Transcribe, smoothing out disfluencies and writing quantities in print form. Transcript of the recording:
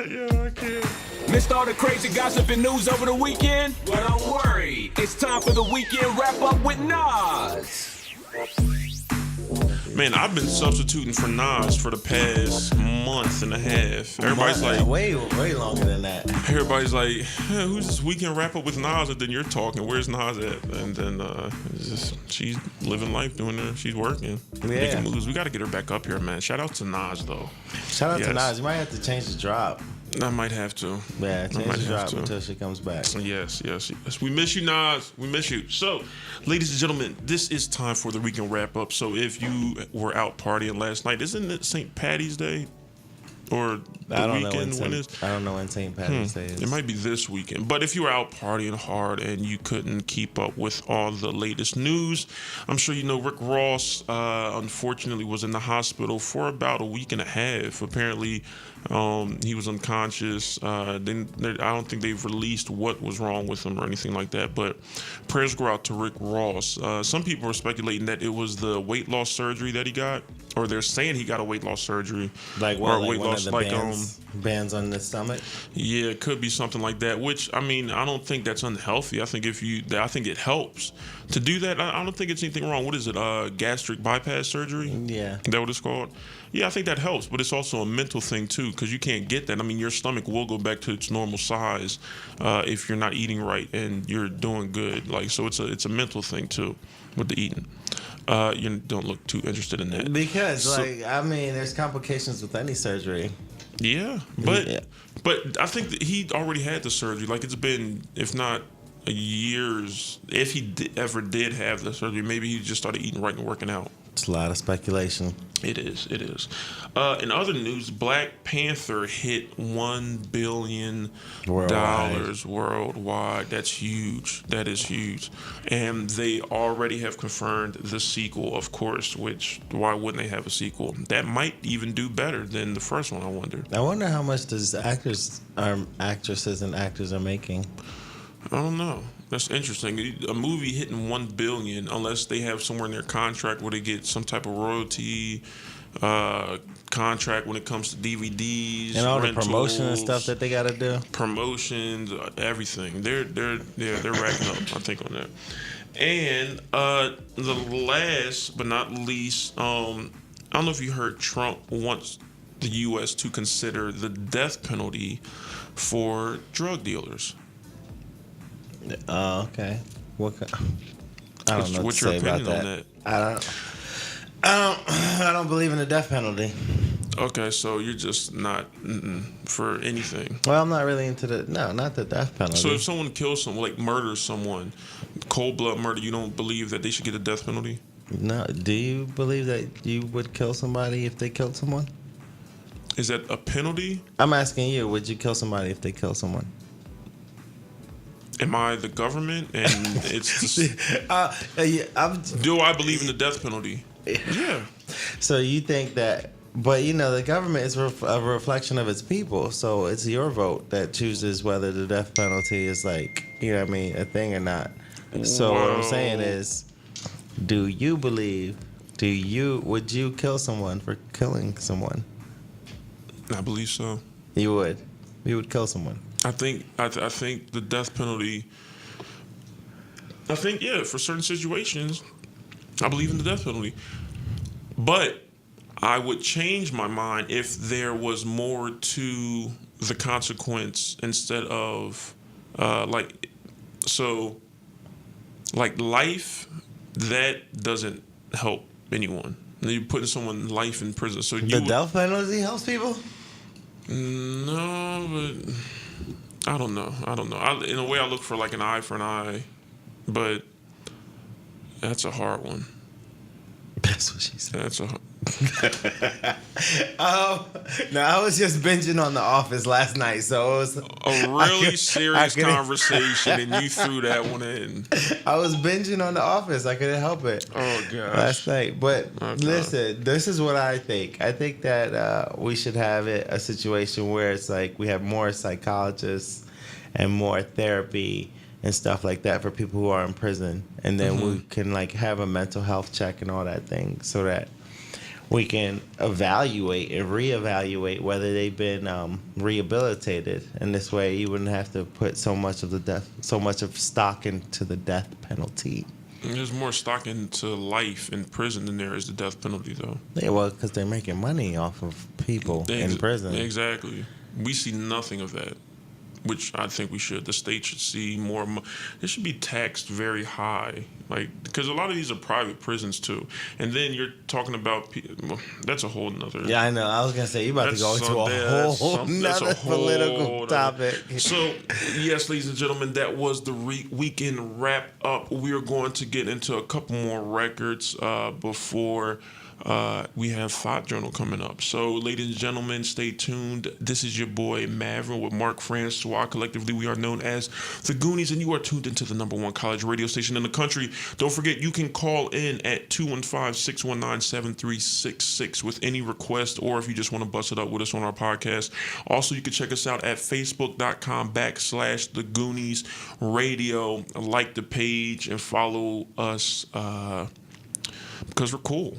Yeah, I can't. Missed all the crazy gossip and news over the weekend? Well, don't worry. It's time for the weekend wrap-up with Nas. Man, I've been substituting for Nas for the past month and a half. Everybody's like, way longer than that. everybody's like, who's this weekend wrap up with Nas? And then you're talking, where's Nas at? And then it's just, she's living life, doing her, she's working, making moves. We got to get her back up here, man. Shout out to Nas, though. Shout out to Nas. You might have to change the drop. I might have to. Yeah, change the drop until she comes back. Yes. We miss you, Nas. We miss you. So, ladies and gentlemen, this is time for the weekend wrap up. So, if you were out partying last night, isn't it St. Patty's Day? Or the weekend when is? I don't know when St. Patty's Day is. It might be this weekend. But if you were out partying hard and you couldn't keep up with all the latest news, I'm sure you know Rick Ross unfortunately was in the hospital for about a week and a half. Apparently, he was unconscious. I don't think they've released what was wrong with him or anything like that. But prayers go out to Rick Ross. Some people are speculating that it was the weight loss surgery that he got, or they're saying he got a weight loss surgery. Like what? Like weight loss, like bands on the stomach. Yeah, it could be something like that. Which, I mean, I don't think that's unhealthy. I think I think it helps to do that. I don't think it's anything wrong. What is it? Gastric bypass surgery? Yeah. Is that what it's called? Yeah, I think that helps, but it's also a mental thing too, because you can't get that. I mean, your stomach will go back to its normal size if you're not eating right and you're doing good. Like, so it's a mental thing too with the eating. You don't look too interested in that because, there's complications with any surgery. Yeah, but I think that he already had the surgery. Like, it's been, if not years, if he ever did have the surgery, maybe he just started eating right and working out. It's a lot of speculation. It is. In other news, Black Panther hit $1 billion worldwide. That's huge. That is huge. And they already have confirmed the sequel, of course, which, why wouldn't they have a sequel? That might even do better than the first one, I wonder. I wonder how much does actresses and actors are making. I don't know. That's interesting. A movie hitting $1 billion, unless they have somewhere in their contract where they get some type of royalty contract when it comes to DVDs and all rentals, the promotion and stuff that they got to do. Promotions, everything. They're racking up, I think, on that. And the last but not least, I don't know if you heard, Trump wants the U.S. to consider the death penalty for drug dealers. Okay. I don't know what's your opinion on that? I don't believe in the death penalty. Okay, so you're just not for anything. Well, I'm not really into not the death penalty. So if someone kills someone, like murders someone, cold blood murder, you don't believe that they should get a death penalty? No. Do you believe that you would kill somebody if they killed someone? Is that a penalty? I'm asking you, would you kill somebody if they killed someone? Am I the government? And it's just, do I believe in the death penalty? Yeah. So you think that, but the government is a reflection of its people. So it's your vote that chooses whether the death penalty is a thing or not. So what I'm saying is, would you kill someone for killing someone? I believe so. You would kill someone. I think the death penalty. I think, yeah, for certain situations, I believe in the death penalty. But I would change my mind if there was more to the consequence instead of life. That doesn't help anyone. You're putting someone's life in prison. So the death penalty helps people? No, but I don't know. In a way, I look for like an eye for an eye, but that's a hard one. That's what she said. That's a. No, I was just binging on The Office last night, so it was a really serious conversation, and you threw that one in. I was binging on The Office. I couldn't help it. Oh gosh. Last night, but listen, this is what I think. I think that we should have a situation where it's like we have more psychologists and more therapy and stuff like that for people who are in prison, and then we can have a mental health check and all that thing, so that we can evaluate and reevaluate whether they've been rehabilitated. And this way, you wouldn't have to put so much of stock into the death penalty. There's more stock into life in prison than there is the death penalty, though. Yeah, well, because they're making money off of people in prison. Exactly. We see nothing of that, which I think we should. The state should see more. It should be taxed very high, like, because a lot of these are private prisons too. And then you're talking about well, that's a whole nother. Yeah, I know. I was gonna say you about to go into a whole nother political topic. So yes, ladies and gentlemen, that was the weekend wrap up. We are going to get into a couple more records before. We have Thought Journal coming up. So, ladies and gentlemen, stay tuned. This is your boy Maverick with Mark Francois. Collectively, we are known as the Goonies, and you are tuned into the #1 college radio station in the country. Don't forget, you can call in at 215-619-7366 with any request, or if you just want to bust it up with us on our podcast. Also, you can check us out at facebook.com/The Goonies Radio. Like the page and follow us because we're cool.